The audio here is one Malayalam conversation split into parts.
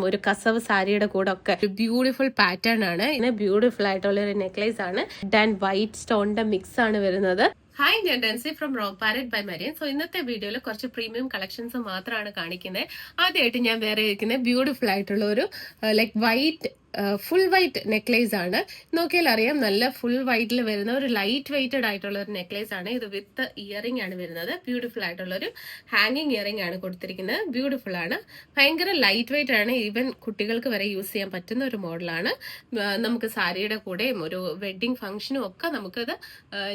ഒരു കസവ് സാരിയുടെ കൂടെ ഒക്കെ ഒരു ബ്യൂട്ടിഫുൾ പാറ്റേൺ ആണ്. ഇതിന് ബ്യൂട്ടിഫുൾ ആയിട്ടുള്ള ഒരു നെക്ലേസ് ആണ്. ആൻഡ് വൈറ്റ് സ്റ്റോണിന്റെ മിക്സ് ആണ് വരുന്നത്. ഹായ്, ഞാൻ Densy from Rock Parrot by Marian. So ഇന്നത്തെ വീഡിയോയിൽ കുറച്ച് പ്രീമിയം കളക്ഷൻസ് മാത്രമാണ് കാണിക്കുന്നത്. ആദ്യമായിട്ട് ഞാൻ വേറെ ഇരിക്കുന്നത് ബ്യൂട്ടിഫുൾ ആയിട്ടുള്ള ഒരു like white full white necklace ആണ്. നോക്കിയാൽ അറിയാം, നല്ല ഫുൾ വൈറ്റിൽ വരുന്ന ഒരു ലൈറ്റ് വെയ്റ്റഡ് ആയിട്ടുള്ള ഒരു നെക്ലേസ് ആണ്. ഇത് വിത്ത് ഇയറിംഗ് ആണ് വരുന്നത്. ബ്യൂട്ടിഫുൾ ആയിട്ടുള്ള ഒരു ഹാങ്ങിങ് ഇയറിംഗ് ആണ് കൊടുത്തിരിക്കുന്നത്. ബ്യൂട്ടിഫുൾ ആണ്, ഭയങ്കര ലൈറ്റ് വെയ്റ്റ് ആണ്. ഈവൻ കുട്ടികൾക്ക് വരെ യൂസ് ചെയ്യാൻ പറ്റുന്ന ഒരു മോഡലാണ്. നമുക്ക് സാരിയുടെ കൂടെയും ഒരു വെഡിങ് ഫംഗ്ഷനും ഒക്കെ നമുക്കിത്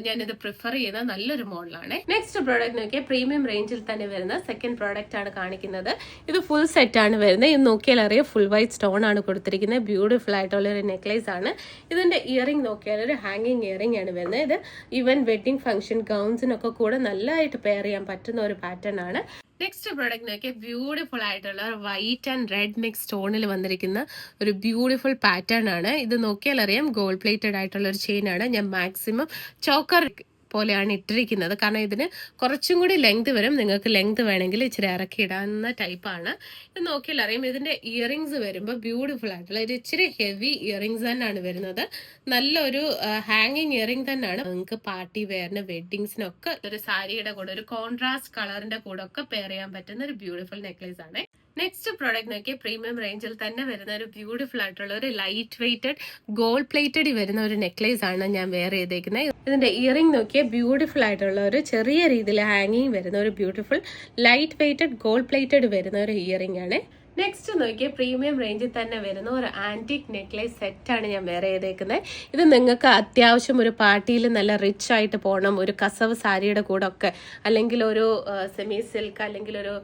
ഞാനിത് പ്രിഫർ ചെയ്യുന്ന നല്ലൊരു മോഡലാണ്. നെക്സ്റ്റ് പ്രോഡക്റ്റ് നോക്കിയാൽ പ്രീമിയം റേഞ്ചിൽ തന്നെ വരുന്ന സെക്കൻഡ് പ്രോഡക്റ്റ് ആണ് കാണിക്കുന്നത്. ഇത് ഫുൾ സെറ്റ് ആണ് വരുന്നത്. ഇത് നോക്കിയാൽ അറിയാം, ഫുൾ വൈറ്റ് സ്റ്റോൺ ആണ് കൊടുത്തിരിക്കുന്നത്. ബ്യൂട്ടിഫുൾ ആയിട്ടുള്ള ഒരു നെക്ലേസ് ആണ്. ഇതിന്റെ ഇയറിംഗ് നോക്കിയാൽ ഒരു ഹാങ്ങിങ് ഇയറിംഗ് ആണ് വരുന്നത്. ഇത് ഈവൻ വെഡിങ് ഫംഗ്ഷൻ ഗൗൺസിനൊക്കെ കൂടെ നല്ലതായിട്ട് പെയർ ചെയ്യാൻ പറ്റുന്ന ഒരു പാറ്റേൺ ആണ്. നെക്സ്റ്റ് പ്രോഡക്റ്റ് നോക്കിയാൽ ബ്യൂട്ടിഫുൾ ആയിട്ടുള്ള വൈറ്റ് ആൻഡ് റെഡ് മിക്സ് സ്റ്റോണിൽ വന്നിരിക്കുന്ന ഒരു ബ്യൂട്ടിഫുൾ പാറ്റേൺ ആണ്. ഇത് നോക്കിയാൽ അറിയാം, ഗോൾഡ് പ്ലേറ്റഡ് ആയിട്ടുള്ള ഒരു ചെയിൻ ആണ്. ഞാൻ മാക്സിമം ചോക്കർ പോലെയാണ് ഇട്ടിരിക്കുന്നത്, കാരണം ഇതിന് കുറച്ചും കൂടി ലെങ്ത് വരും. നിങ്ങൾക്ക് ലെങ്ത് വേണമെങ്കിൽ ഇച്ചിരി ഇറക്കി ഇടാവുന്ന ടൈപ്പാണ്. ഇത് നോക്കിയാൽ അറിയാം, ഇതിന്റെ ഇയറിംഗ്സ് വരുമ്പോൾ ബ്യൂട്ടിഫുൾ ആയിട്ടുള്ള ഒരു ഇച്ചിരി ഹെവി ഇയറിംഗ്സ് തന്നെയാണ് വരുന്നത്. നല്ലൊരു ഹാങ്ങിങ് ഇയറിംഗ് തന്നെയാണ്. നിങ്ങൾക്ക് പാർട്ടി വെയറിന് വെഡിങ്സിനൊക്കെ ഒരു സാരിയുടെ കൂടെ ഒരു കോൺട്രാസ്റ്റ് കളറിന്റെ കൂടെ ഒക്കെ പെയർ ചെയ്യാൻ പറ്റുന്ന ഒരു ബ്യൂട്ടിഫുൾ നെക്ലേസ് ആണ്. നെക്സ്റ്റ് പ്രോഡക്റ്റ് നോക്കിയാൽ പ്രീമിയം റേഞ്ചിൽ തന്നെ വരുന്ന ഒരു ബ്യൂട്ടിഫുൾ ആയിട്ടുള്ള ഒരു ലൈറ്റ് വെയ്റ്റഡ് ഗോൾഡ് പ്ലേറ്റഡ് വരുന്ന ഒരു നെക്ലേസ് ആണ് ഞാൻ വെയർ ചെയ്തേക്കുന്നത്. ഇതിന്റെ ഇയറിംഗ് നോക്കിയാൽ ബ്യൂട്ടിഫുൾ ആയിട്ടുള്ള ഒരു ചെറിയ രീതിയിൽ ഹാങ്ങിങ് വരുന്ന ഒരു beautiful light weighted gold plated വരുന്ന ഒരു ഇയറിംഗ് ആണ്. നെക്സ്റ്റ് നോക്കിയാൽ പ്രീമിയം റേഞ്ചിൽ തന്നെ വരുന്ന ഒരു ആന്റിക് നെക്ലേസ് സെറ്റാണ് ഞാൻ വേറെ ചെയ്തേക്കുന്നത്. ഇത് നിങ്ങൾക്ക് അത്യാവശ്യം ഒരു പാർട്ടിയിൽ നല്ല റിച്ച് ആയിട്ട് പോകണം, ഒരു കസവ് സാരിയുടെ കൂടെ ഒക്കെ, അല്ലെങ്കിൽ ഒരു സെമി സിൽക്ക്, അല്ലെങ്കിൽ ഒരു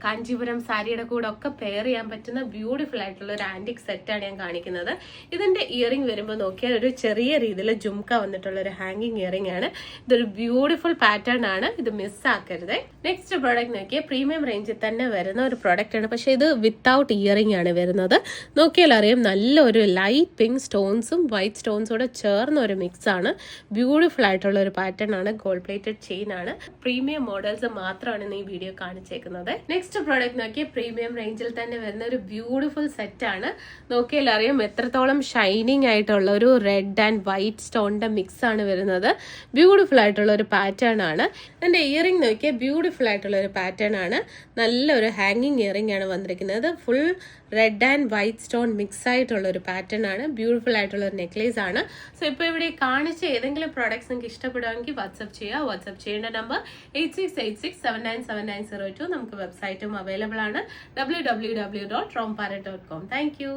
കാഞ്ചീപുരം സാരിയുടെ കൂടെ ഒക്കെ പെയർ ചെയ്യാൻ പറ്റുന്ന ബ്യൂട്ടിഫുൾ ആയിട്ടുള്ള ഒരു ആന്റിക് സെറ്റാണ് ഞാൻ കാണിക്കുന്നത്. ഇതിന്റെ ഇയറിംഗ് വരുമ്പോൾ നോക്കിയാൽ ഒരു ചെറിയ രീതിയിൽ ജുംക്ക വന്നിട്ടുള്ള ഒരു ഹാങ്ങിങ് ഇയറിംഗ് ആണ്. ഇതൊരു ബ്യൂട്ടിഫുൾ പാറ്റേൺ ആണ്, ഇത് മിസ്സാക്കരുത്. നെക്സ്റ്റ് പ്രോഡക്റ്റ് നോക്കിയാൽ പ്രീമിയം റേഞ്ചിൽ തന്നെ വരുന്ന ഒരു പ്രോഡക്റ്റ് ആണ്, പക്ഷെ ഇത് വിത്തൗട്ട് ഇയറിംഗ് ആണ് വരുന്നത്. നോക്കിയാൽ അറിയാം, നല്ലൊരു ലൈറ്റ് പിങ്ക് സ്റ്റോൺസും വൈറ്റ് സ്റ്റോൺസോടെ ചേർന്ന ഒരു മിക്സ് ആണ്. ബ്യൂട്ടിഫുൾ ആയിട്ടുള്ള ഒരു പാറ്റേൺ ആണ്. ഗോൾഡ് പ്ലേറ്റഡ് ചെയിൻ ആണ്. പ്രീമിയം മോഡൽസ് മാത്രമാണ് ഈ വീഡിയോ കാണിച്ചേക്കുന്നത്. നെക്സ്റ്റ് പ്രോഡക്റ്റ് നോക്കിയാൽ പ്രീമിയം റേഞ്ചിൽ തന്നെ വരുന്ന ഒരു ബ്യൂട്ടിഫുൾ സെറ്റ് ആണ്. നോക്കിയാൽ അറിയാം എത്രത്തോളം ഷൈനിങ് ആയിട്ടുള്ള ഒരു റെഡ് ആൻഡ് വൈറ്റ് സ്റ്റോണിന്റെ മിക്സ് ആണ് വരുന്നത്. ബ്യൂട്ടിഫുൾ ആയിട്ടുള്ള ഒരു പാറ്റേൺ ആണ്. എന്റെ ഇയറിംഗ് നോക്കിയാൽ ബ്യൂട്ടിഫുൾ ആയിട്ടുള്ള ഒരു പാറ്റേൺ ആണ്. നല്ലൊരു ഹാങ്ങിങ് ഇയറിംഗ് ആണ് വന്നിരിക്കുന്നത്. Full red and white stone mix ആയിട്ടുള്ള ഒരു പാറ്റേൺ ആണ്. ബ്യൂട്ടിഫുൾ ആയിട്ടുള്ള ഒരു നെക്ലേസ് ആണ്. സോ ഇപ്പോൾ ഇവിടെ കാണിച്ച ഏതെങ്കിലും പ്രോഡക്ട്സ് നിങ്ങൾക്ക് ഇഷ്ടപ്പെടുമെങ്കിൽ വാട്സ്ആപ്പ് ചെയ്യുക. വാട്സ്ആപ്പ് ചെയ്യേണ്ട നമ്പർ 8686797902. നമുക്ക് വെബ്സൈറ്റും അവൈലബിൾ ആണ്, www.romparet.com. Thank you.